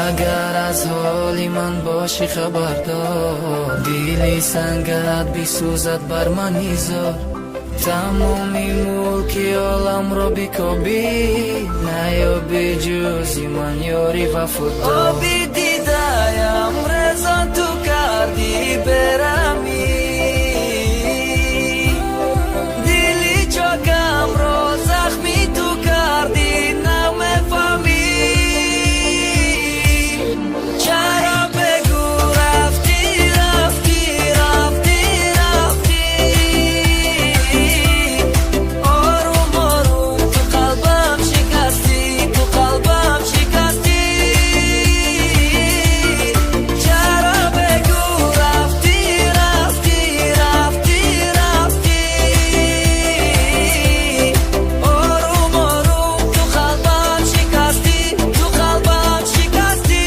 اگر از حالی من باشی خبردار، دیلی سنگت بیسوزد بر من ایزار. تمامی ملکی عالم را بیکابی، نیابی جزی من یاری وفادار. آبی دیدایم رزان تو کردی برمی، دیلی چاکم را زخمی تو کردی نمیفهمی. چرا بگو رفتی رفتی رفتی رفتی، آروم آروم تو قلبم شکستی، تو قلبم شکستی. چرا بگو رفتی رفتی رفتی رفتی، آروم آروم تو قلبم شکستی، تو قلبم شکستی.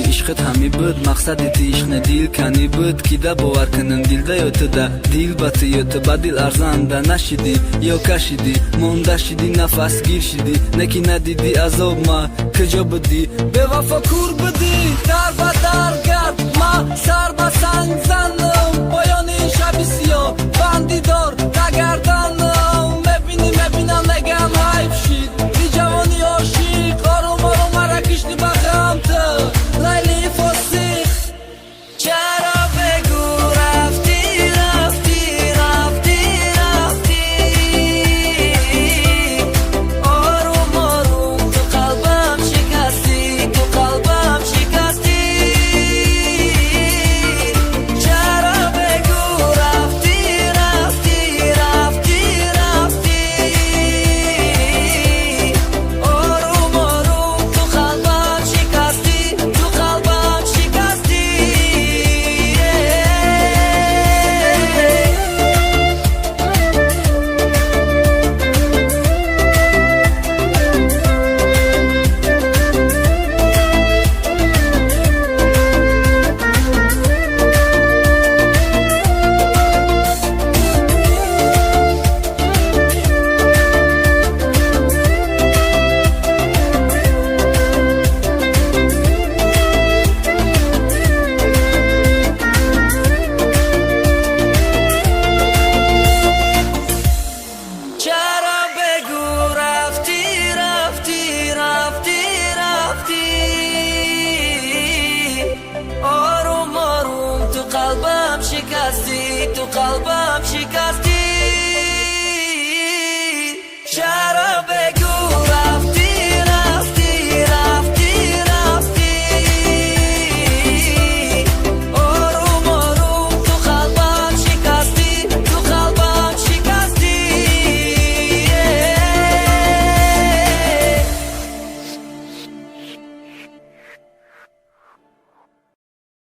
عشقت همی بود مقصد عشق دیل کنی بود کی دا باور کنن دیل دا یا تو دا دیل با تو یا تو با دیل ارزان دا نشیدی یا کشیدی مونده شدی نفس گیر شدی نکی ندیدی عذاب ما کجا بودی به وفا کور بودی در بدر گرد ما سر با سنگ زنم پایانی شبی سیاه بندی دار نگردنم مبینم نگم حیف شید بی جوانی عاشق آروم آروم مرا کشتی بخم تو لیلی فاسق. چرا بگو رفتی رفتی رفتی رفتی، آروم آروم تو قلبم شکستی، تو قلبم شکستی. چرا بگو رفتی رفتی رفتی رفتی، آروم آروم تو قلبم شکستی، تو قلبم شکستی. چرا بگو رفتی رفتی رفتی رفتی، آروم آروم تو قلبم شکستی، تو قلبم شکستی.